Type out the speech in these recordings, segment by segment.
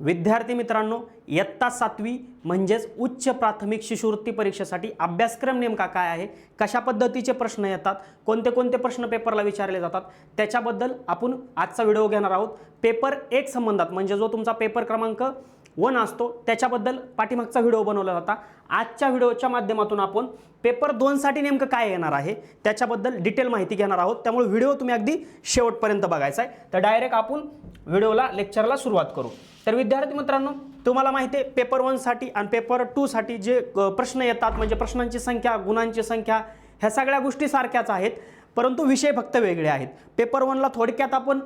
विद्यार्थी मित्रांनो, इयत्ता 7वी म्हणजेच उच्च प्राथमिक शिष्यवृत्ती परीक्षेसाठी अभ्यासक्रम नेमका काय आहे, कशा पद्धतीचे प्रश्न येतात, कोणते कोणते प्रश्न पेपरला विचारले जातात, त्याच्याबद्दल आपण आजचा व्हिडिओ घेणार आहोत। पेपर 1 संबंधात म्हणजे जो तुमचा पेपर क्रमांक 1 असतो त्याच्याबद्दल पाठीमागचा व्हिडिओ बनवला होता। आजच्या व्हिडिओच्या माध्यमातून आपण पेपर 2 साठी नेमकं काय येणार आहे त्याच्याबद्दल डिटेल माहिती घेणार आहोत। त्यामुळे व्हिडिओ तुम्ही अगदी शेवटपर्यंत बघायचा आहे। तर डायरेक्ट आपण व्हिडिओला लेक्चरला सुरुवात करू। तर विद्यार्थी मित्रांनो, तुम्हाला माहिती आहे पेपर 1 साठी आणि पेपर 2 साठी जे प्रश्न येतात म्हणजे प्रश्नांची संख्या, गुणांची संख्या ह्या सगळ्या गोष्टी सारख्याच आहेत, परंतु विषय फक्त वेगळे आहेत। पेपर 1 ला थोडक्यात आपण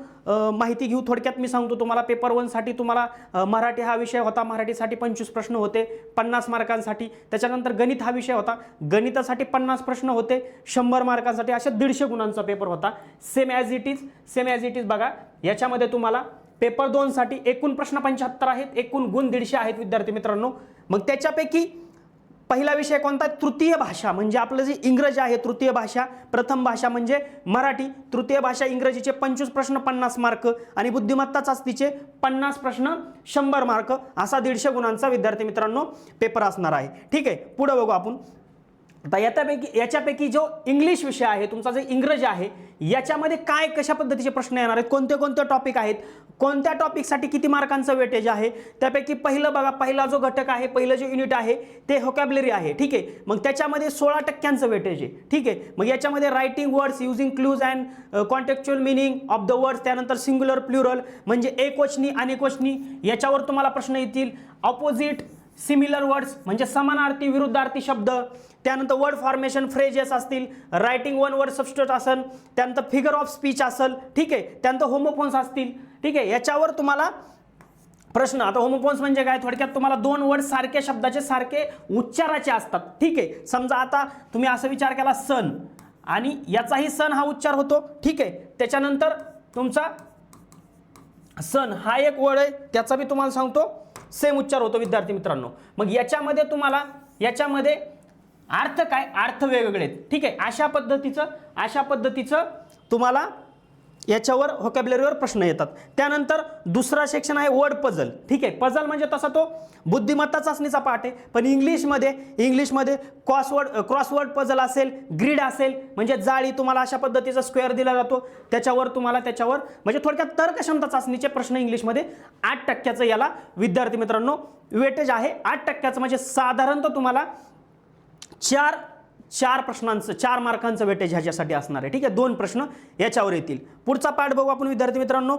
माहिती घेऊ। थोडक्यात मी सांगतो तुम्हाला, पेपर 1 साठी तुम्हाला मराठी हा विषय होता, मराठीसाठी 25 प्रश्न होते 50 मार्कांसाठी। त्याच्यानंतर गणित हा विषय होता, गणितासाठी 50 प्रश्न होते 100 मार्कांसाठी। अशा 150 गुणांचा पेपर होता। सेम ॲज इट इज बघा, याच्यामध्ये तुम्हाला पेपर 2 साठी एकूण प्रश्न 75 आहेत, एकूण गुण 150 आहेत विद्यार्थी मित्रांनो। मग त्याच्यापैकी पहिला विषय कोणता? तृतीय भाषा, म्हणजे आपलं जे इंग्रजी आहे तृतीय भाषा, प्रथम भाषा म्हणजे मराठी, तृतीय भाषा इंग्रजीचे 25 प्रश्न 50 मार्क आणि बुद्धिमत्ता चाचणीचे 50 प्रश्न 100 मार्क, असा 150 गुणांचा विद्यार्थी मित्रांनो पेपर असणार आहे। ठीक आहे, पुढे बघू आपण। आता याच्यापैकी जो इंग्लिश विषय आहे तुमचा, जे इंग्रजी आहे याच्यामध्ये काय कशा पद्धतीचे प्रश्न येणार आहेत, कोणते कोणते टॉपिक आहेत, कोणत्या टॉपिकसाठी किती मार्कांचं वेटेज आहे, त्यापैकी पहिलं बघा, पहिला जो घटक आहे, पहिलं जे युनिट आहे ते व्होकॅब्युलरी आहे। ठीक आहे, मग त्याच्यामध्ये 16% वेटेज आहे। ठीक आहे, मग याच्यामध्ये writing words using clues and contextual meaning of the words, त्यानंतर सिंग्युलर प्लुरल म्हणजे एकवचनी अनेकवचनी याच्यावर तुम्हाला प्रश्न येतील। ऑपोजिट सिमिलर वर्ड्स म्हणजे समानार्थी विरुद्धार्थी शब्द, त्यानंतर वर्ड फॉर्मेशन फ्रेजेस असतील, रायटिंग वन वर्ड सबस्टिट्यूट असेल, त्यानंतर फिगर ऑफ स्पीच असेल। ठीक आहे, त्यानंतर होमोफोन्स असतील। ठीक आहे, याच्यावर तुम्हाला प्रश्न, आता होमोफोन्स म्हणजे काय, थोडक्यात तुम्हाला 2 वर्ड सारख्या शब्दाचे सारखे उच्चाराचे असतात। ठीक आहे, समजा आता तुम्ही असा विचार केला सन, आणि याचाही सन हा उच्चार होतो। ठीक आहे, त्याच्यानंतर तुमचा सन हा एक वर्ड आहे, त्याचा मी तुम्हाला सांगतो सेम उच्चार होतो विद्यार्थी मित्रांनो। मग याच्यामध्ये अर्थ काय, अर्थ वेगवेगळे आहेत। ठीक आहे, अशा पद्धतीचं तुम्हाला याच्यावर व्होकॅब्युलरीवर प्रश्न येतात। त्यानंतर दुसरा सेक्शन आहे वर्ड पझल। ठीक आहे, पझल म्हणजे तसा तो बुद्धिमत्ता चाचणीचा पाठ आहे, पण इंग्लिशमध्ये क्रॉसवर्ड पझल असेल, ग्रिड असेल म्हणजे जाळी, तुम्हाला अशा पद्धतीचा स्क्वेअर दिला जातो, त्याच्यावर म्हणजे थोडक्यात तर्कक्षमता चाचणीचे प्रश्न इंग्लिशमध्ये 8% याला विद्यार्थी मित्रांनो वेटेज आहे। 8% म्हणजे साधारणतः तुम्हाला 4 प्रश्नांचं 4 मार्कांचं वेटेज ह्याच्यासाठी असणार आहे। ठीक आहे, 2 प्रश्न याच्यावर येतील। पुढचा पाठ बघू आपण विद्यार्थी मित्रांनो।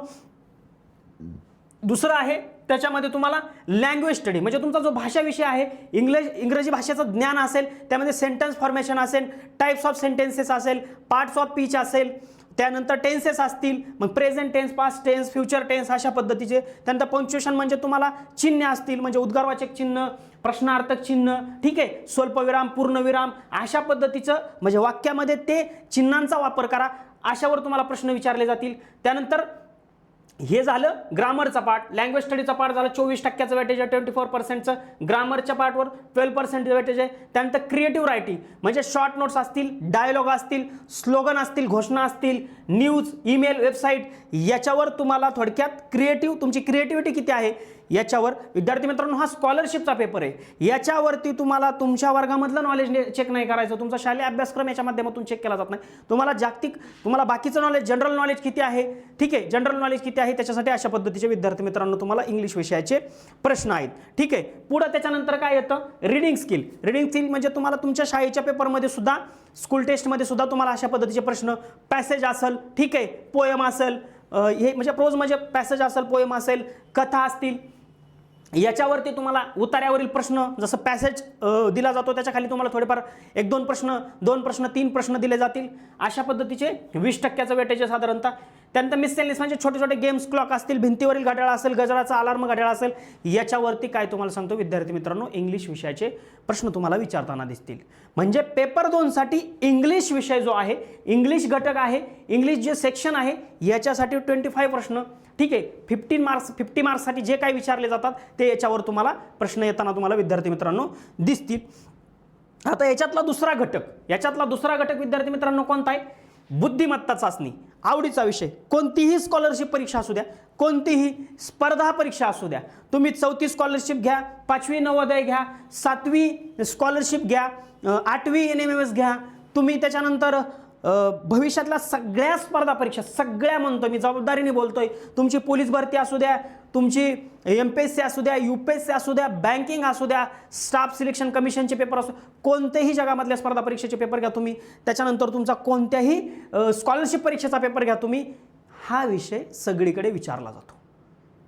दुसरा आहे त्याच्यामध्ये तुम्हाला लँग्वेज स्टडी, म्हणजे तुमचा जो भाषा विषय आहे, इंग्रजी भाषेचं ज्ञान असेल, त्यामध्ये सेंटेन्स फॉर्मेशन असेल, टाइप्स ऑफ सेंटेन्सेस असेल, पार्ट्स ऑफ स्पीच असेल, त्यानंतर टेन्सेस असतील, मग present tense, past tense, future tense अशा पद्धतीचे। त्यानंतर पंक्च्युएशन म्हणजे तुम्हाला चिन्ह असतील, म्हणजे उद्गारवाचक चिन्ह, प्रश्नार्थक चिन्ह। ठीक आहे, स्वल्पविराम, पूर्णविराम अशा पद्धतीचं, म्हणजे वाक्यामध्ये ते चिन्हांचा वापर करा, अशावर तुम्हाला प्रश्न विचारले जातील। त्यानंतर हे झालं ग्रामरचा पार्ट, लँग्वेज स्टडीचा पार्ट झाला, 24% वेटेज आहे, 24%चं ग्रामरच्या पार्टवर 12% वेटेज आहे। त्यानंतर क्रिएटिव्ह रायटिंग म्हणजे शॉर्ट नोट्स असतील, डायलॉग असतील, स्लोगन असतील, घोषणा असतील, न्यूज, ईमेल, वेबसाईट, याच्यावर तुम्हाला थोडक्यात तुमची क्रिएटिव्हिटी किती आहे याच्यावर विद्यार्थी मित्रांनो हा स्कॉलरशिपचा पेपर आहे। याच्यावरती तुम्हाला तुमच्या वर्गामधलं नॉलेज चेक नाही करायचं, तुमचा शालेय अभ्यासक्रम याच्या माध्यमातून चेक केला जात नाही, तुम्हाला बाकीचं नॉलेज, जनरल नॉलेज किती आहे, ठीक आहे, जनरल नॉलेज किती आहे त्याच्यासाठी अशा पद्धतीचे विद्यार्थी मित्रांनो तुम्हाला इंग्लिश विषयाचे प्रश्न आहेत। ठीक आहे, पुढे त्याच्यानंतर काय येतं, रीडिंग स्किल म्हणजे तुम्हाला तुमच्या शाळेच्या पेपरमध्ये सुद्धा, स्कूल टेस्टमध्ये सुद्धा तुम्हाला अशा पद्धतीचे प्रश्न, पॅसेज असेल, ठीक आहे, पोएम असेल, हे म्हणजे प्रोज म्हणजे पॅसेज असेल, पोएम असेल, कथा असतील, याच्यावरती तुम्हाला उतार्यावरील प्रश्न, जसं पॅसेज दिला जातो त्याच्या खाली तुम्हाला थोडेफार 1-2 प्रश्न, 2 प्रश्न 3 प्रश्न दिले जातील, अशा पद्धतीचे 20% वेटेज आहे साधारणतः। त्यानंतर मिससेलियस म्हणजे छोटे छोटे गेम्स, क्लॉक असतील, भिंतीवरील घड्याळ असेल, गजराचा अलार्म घड्याळ असेल, याच्यावरती काय तुम्हाला सांगतो विद्यार्थी मित्रांनो इंग्लिश विषयाचे प्रश्न तुम्हाला विचारताना दिसतील। म्हणजे पेपर 2 साठी इंग्लिश विषय जो आहे, इंग्लिश घटक आहे, इंग्लिश जे सेक्शन आहे याच्यासाठी 25 प्रश्न। ठीक आहे, 50 मार्क्ससाठी जे काही विचारले जातात ते याच्यावर तुम्हाला प्रश्न येताना तुम्हाला विद्यार्थी मित्रांनो दिसतील। आता याच्यातला दुसरा घटक विद्यार्थी मित्रांनो कोणता आहे, बुद्धिमत्ता चाचणी, आवडीचा विषय, कोणतीही स्कॉलरशिप परीक्षा असू द्या, कोणतीही स्पर्धा परीक्षा असू द्या, तुम्ही 4थी स्कॉलरशिप घ्या, 5वी नवोदय घ्या, 7वी स्कॉलरशिप घ्या, 8वी NMMS घ्या, तुम्ही त्याच्यानंतर भविष्यातल्या सगळ्या स्पर्धा परीक्षा, सगळ्या म्हणतो मी, जबाबदारीने बोलतोय, तुमची पोलीस भरती असू द्या, तुमची MPSC असू द्या, UPSC असू द्या, बँकिंग असू द्या, स्टाफ सिलेक्शन कमिशनचे पेपर असू, कोणत्याही जगामधल्या स्पर्धा परीक्षेचे पेपर घ्या तुम्ही, त्याच्यानंतर तुमचा कोणत्याही स्कॉलरशिप परीक्षेचा पेपर घ्या तुम्ही, हा विषय सगळीकडे विचारला जातो,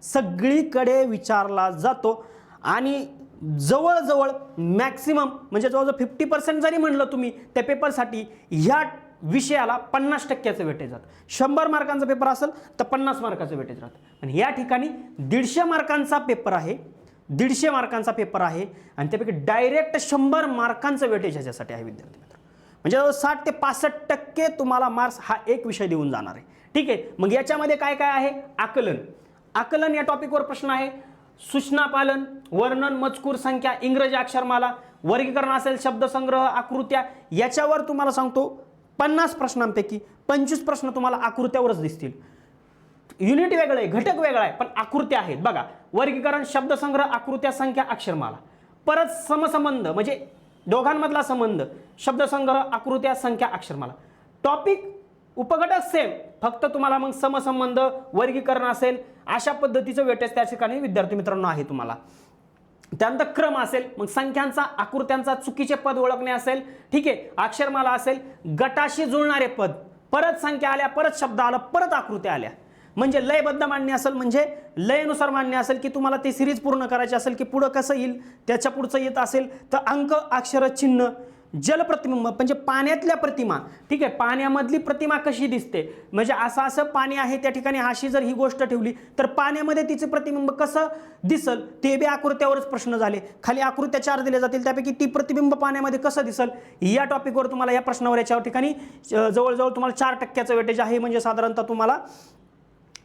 सगळीकडे विचारला जातो. आणि जवळजवळ मॅक्सिमम म्हणजे जवळजवळ 50% जरी म्हणलं तुम्ही त्या पेपरसाठी, ह्या विषयाला 50% वेटेज राहतं. 100 मार्कांचा पेपर असेल तर 50 मार्काचं वेटेज राहतं. आणि या ठिकाणी 150 मार्कांचा पेपर आहे, 150 मार्कांचा पेपर आहे आणि त्यापैकी डायरेक्ट 100 मार्कांचं वेटेज ह्याच्यासाठी आहे विद्यार्थी मित्र. म्हणजे 60 ते 65% तुम्हाला मार्क्स हा एक विषय देऊन जाणार आहे. ठीक आहे, मग याच्यामध्ये काय काय आहे? आकलन. आकलन या टॉपिकवर प्रश्न आहे. सूचना पालन, वर्णन, मजकूर, संख्या, इंग्रजी अक्षरमाला, वर्गीकरण असेल, शब्दसंग्रह, आकृत्या, याच्यावर तुम्हाला सांगतो 50 प्रश्नांपैकी 25 प्रश्न तुम्हाला आकृत्यावरच दिसतील. युनिट वेगळं आहे, घटक वेगळा आहे, पण आकृत्या आहेत. बघा, वर्गीकरण, शब्दसंग्रह, आकृत्या, संख्या, अक्षरमाला. परत समसंबंध म्हणजे दोघांमधला संबंध, शब्दसंग्रह, आकृत्या, संख्या, अक्षरमाला. टॉपिक उपघटक सेम, फक्त तुम्हाला मग समसंबंध, वर्गीकरण असेल, अशा पद्धतीचं वेटेज त्या ठिकाणी विद्यार्थी मित्रांनो आहे तुम्हाला. त्यानंतर क्रम असेल, मग संख्यांचा, आकृत्यांचा, चुकीचे पद ओळखणे असेल, ठीक आहे, अक्षरमाला असेल, गटाशी जुळणारे पद, परत संख्या आल्या, परत शब्द आला, परत आकृत्या आल्या, म्हणजे लयबद्ध मांडणी असेल, म्हणजे लयनुसार मांडणी असेल की तुम्हाला ते सिरीज पूर्ण करायची असेल की पुढं कसं येईल त्याच्या पुढचं येत असेल तर अंक, अक्षर, चिन्ह, जलप्रतिबिंब म्हणजे पाण्यातल्या प्रतिमा, ठीक आहे, पाण्यामधली प्रतिमा कशी दिसते, म्हणजे असं असं पाणी आहे त्या ठिकाणी, अशी जर ही गोष्ट ठेवली तर पाण्यामध्ये तिचे प्रतिबिंब कसं दिसल, ते बी आकृत्यावरच प्रश्न झाले. खाली आकृत्या 4 दिल्या जातील, त्यापैकी ती प्रतिबिंब पाण्यामध्ये कसं दिसल, या टॉपिकवर तुम्हाला, या प्रश्नावर याच्या ठिकाणी जवळजवळ तुम्हाला 4% वेटेज आहे. म्हणजे साधारणतः तुम्हाला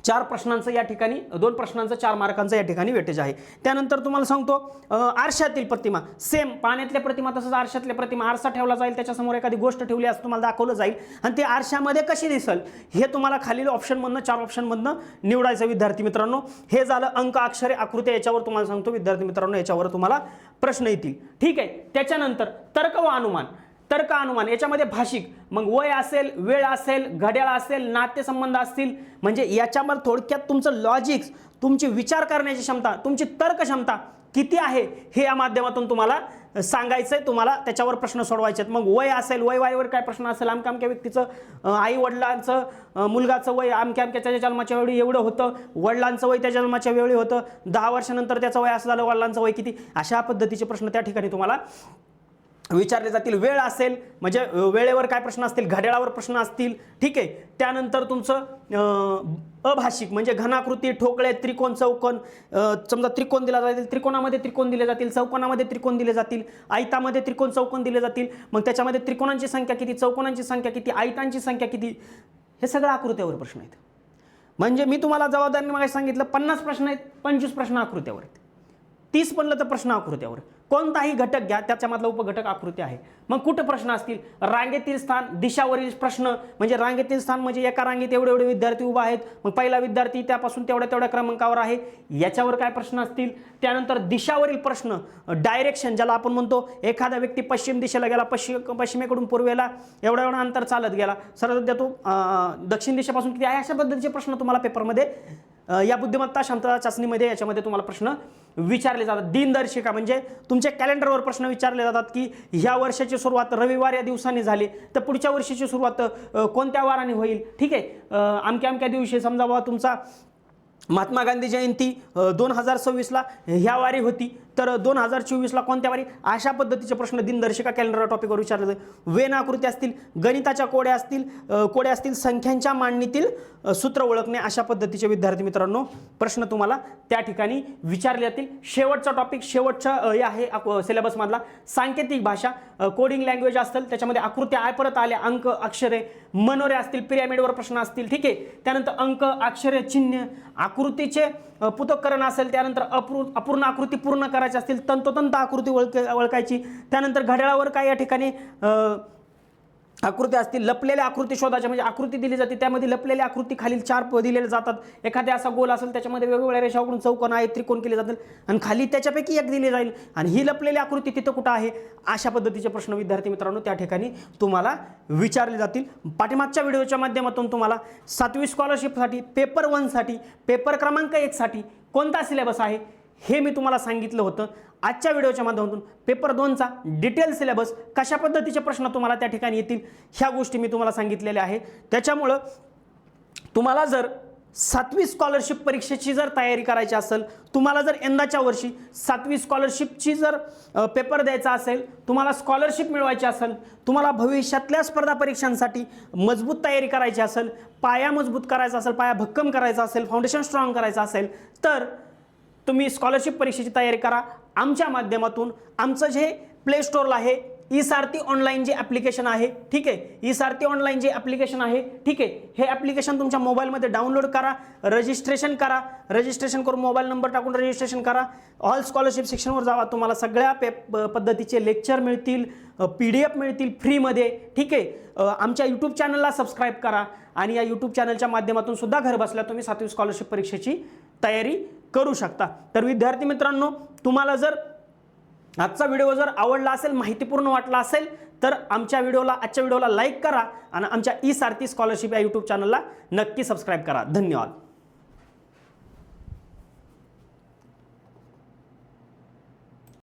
4 प्रश्नांचं या ठिकाणी, 2 प्रश्नांचं 4 मार्कांचं या ठिकाणी वेटेज आहे. त्यानंतर तुम्हाला सांगतो आरशातील प्रतिमा, सेम पाण्यातल्या प्रतिमा तसंच आरशातल्या प्रतिमा, आरसा ठेवला जाईल, त्याच्यासमोर एखादी गोष्ट ठेवली असं तुम्हाला दाखवलं जाईल आणि ते आरशामध्ये कशी दिसल हे तुम्हाला खालील ऑप्शनमधनं, 4 ऑप्शनमधनं निवडायचं विद्यार्थी मित्रांनो. हे झालं अंक, अक्षरे, आकृत्या, याच्यावर तुम्हाला सांगतो विद्यार्थी मित्रांनो, याच्यावर तुम्हाला प्रश्न येतील. ठीक आहे. त्याच्यानंतर तर्क व अनुमान. तर्क अनुमान याच्यामध्ये भाषिक, मग वय असेल, वेळ असेल, घड्याळ असेल, नातेसंबंध असतील, म्हणजे याच्यामध्ये थोडक्यात तुमचं लॉजिक्स, तुमची विचार करण्याची क्षमता, तुमची तर्क क्षमता किती आहे हे या माध्यमातून तुम्हाला सांगायचंय, तुम्हाला त्याच्यावर प्रश्न सोडवायचे आहेत. मग वय असेल, वयावर काय प्रश्न असेल, अमक्या व्यक्तीचं आई वडिलांचं, मुलगाचं वय अमक्या त्याच्या जन्माच्या वेळी एवढं होतं, वडिलांचं वय त्या जन्माच्या वेळी होतं, 10 वर्षानंतर त्याचं वय असं झालं, वडिलांचं वय किती, अशा पद्धतीचे प्रश्न त्या ठिकाणी तुम्हाला विचारले जातील. वेळ असेल म्हणजे वेळेवर काय प्रश्न असतील, घड्याळावर प्रश्न असतील. ठीक आहे. त्यानंतर तुमचं अभाषिक म्हणजे घनाकृती, ठोकळे, त्रिकोण, चौकोन, समजा त्रिकोण दिला जातील, त्रिकोणामध्ये त्रिकोण दिले जातील, चौकोनामध्ये त्रिकोण दिले जातील, आयतामध्ये त्रिकोण, चौकोन दिले जातील, मग त्याच्यामध्ये त्रिकोणांची संख्या किती, चौकोनांची संख्या किती, आयतांची संख्या किती, हे सगळं आकृत्यावर प्रश्न आहेत. म्हणजे मी तुम्हाला जबाबदारीने मागे सांगितलं 50 प्रश्न आहेत, 25 प्रश्न आकृत्यावर आहेत, 30 बनलं तर प्रश्न आकृत्यावर. कोणताही घटक घ्या, त्याच्यामधला उपघटक आकृती आहे. मग कुठे प्रश्न असतील, रांगेतील स्थान, दिशावरील प्रश्न, म्हणजे रांगेतील स्थान म्हणजे एका रांगेत एवढे एवढे विद्यार्थी उभा आहेत, मग पहिला विद्यार्थी त्यापासून तेवढ्या क्रमांकावर आहे, याच्यावर काय प्रश्न असतील. त्यानंतर दिशावरील प्रश्न, डायरेक्शन ज्याला आपण म्हणतो, एखादा व्यक्ती पश्चिम दिशेला गेला, पश्चिमेकडून पूर्वेला एवढा अंतर चालत गेला, सरळ तो दक्षिण दिशेपासून किती आहे, अशा पद्धतीचे प्रश्न तुम्हाला पेपरमध्ये या बुद्धिमत्ता क्षमता चाचणीमध्ये याच्यामध्ये तुम्हाला प्रश्न विचारले जातात. दिनदर्शिका म्हणजे तुमच्या कॅलेंडरवर प्रश्न विचारले जातात की ह्या वर्षाची सुरुवात रविवार या दिवसाने झाली तर पुढच्या वर्षाची सुरुवात कोणत्या वाराने होईल. ठीक आहे. अमक्या दिवशी समजा बाबा तुमचा महात्मा गांधी जयंती 2026ला ह्या वारी होती तर 2024ला कोणत्या वारी, अशा पद्धतीचे प्रश्न दिनदर्शिका कॅलेंडर टॉपिकवर विचारले जाते. वेन आकृती असतील, गणिताच्या कोड्या असतील, संख्यांच्या मांडणीतील सूत्र ओळखणे, अशा पद्धतीचे विद्यार्थी मित्रांनो प्रश्न तुम्हाला त्या ठिकाणी विचारले जातील. शेवटचा टॉपिक, शेवटचा हे आहे सिलेबसमधला सांकेतिक भाषा, कोडिंग लँग्वेज असतील, त्याच्यामध्ये आकृत्या परत आल्या, अंक, अक्षरे, मनोरे असतील, पिरॅमिडवर प्रश्न असतील. ठीक आहे. त्यानंतर अंक, अक्षरे, चिन्ह, आकृतीचे पृथक्करण असेल, त्यानंतर अपूर्ण आकृती पूर्ण करायची असतील, तंतोतंत आकृती ओळखायची, त्यानंतर घड्याळावर काय या ठिकाणी आकृत्या असतील, लपलेल्या आकृती शोधायच्या, म्हणजे आकृती दिली जाते त्यामध्ये लपलेल्या आकृती खालील 4 दिलेले जातात. एखाद्या असा गोल असेल त्याच्यामध्ये वेगवेगळ्या रेषावरून चौकोन आहे, त्रिकोण केले जातील आणि खाली त्याच्यापैकी एक दिली जाईल आणि ही लपलेली आकृती तिथं कुठं आहे. अशा पद्धतीचे प्रश्न विद्यार्थी मित्रांनो त्या ठिकाणी तुम्हाला विचारले जातील. पाठीमागच्या व्हिडिओच्या माध्यमातून तुम्हाला 7वी स्कॉलरशिपसाठी पेपर 1 साठी पेपर क्रमांक 1 साठी कोणता सिलेबस आहे हे मी तुम्हाला सांगितलं होतं. आजच्या व्हिडिओच्या माध्यमातून पेपर 2चा डिटेल सिलेबस, कशा पद्धतीचे प्रश्न तुम्हाला त्या ठिकाणी येतील ह्या गोष्टी मी तुम्हाला सांगितलेल्या आहे. त्याच्यामुळं तुम्हाला जर 7वी स्कॉलरशिप परीक्षेची जर तयारी करायची असेल, तुम्हाला जर यंदाच्या वर्षी 7वी स्कॉलरशिपची जर पेपर द्यायचा असेल, तुम्हाला स्कॉलरशिप मिळवायची असेल, तुम्हाला भविष्यातल्या स्पर्धा परीक्षांसाठी मजबूत तयारी करायची असेल, पाया मजबूत करायचा असेल, पाया भक्कम करायचा असेल, फाउंडेशन स्ट्रॉंग करायचं असेल, तर तुम्ही स्कॉलरशिप परीक्षेची तयारी करा. आमच्या माध्यमातून आमचं जे प्ले स्टोअरला आहे ई-सारथी ऑनलाईन जे ॲप्लिकेशन आहे, ठीक आहे, ई-सारथी ऑनलाईन जे ॲप्लिकेशन आहे, ठीक आहे, हे ॲप्लिकेशन तुमच्या मोबाईलमध्ये डाउनलोड करा, रजिस्ट्रेशन करा, रजिस्ट्रेशन करून मोबाईल नंबर टाकून रजिस्ट्रेशन करा. ऑल स्कॉलरशिप सेक्शनवर जावा, तुम्हाला सगळ्या पद्धतीचे लेक्चर मिळतील, PDF मिळतील फ्रीमध्ये, ठीक आहे. आमच्या यूट्यूब चॅनलला सबस्क्राईब करा आणि या यूट्यूब चॅनलच्या माध्यमातून सुद्धा घर बसल्या तुम्ही 7वी स्कॉलरशिप परीक्षेची तयारी करू शकता. तर विद्यार्थी मित्रांनो, तुम्हाला जर आजचा व्हिडिओ जर आवडला असेल, माहितीपूर्ण वाटला असेल, तर आजच्या व्हिडिओला लाईक करा आणि आमच्या ई-सारथी स्कॉलरशिप या यूट्यूब चॅनलला नक्की सबस्क्राईब करा. धन्यवाद.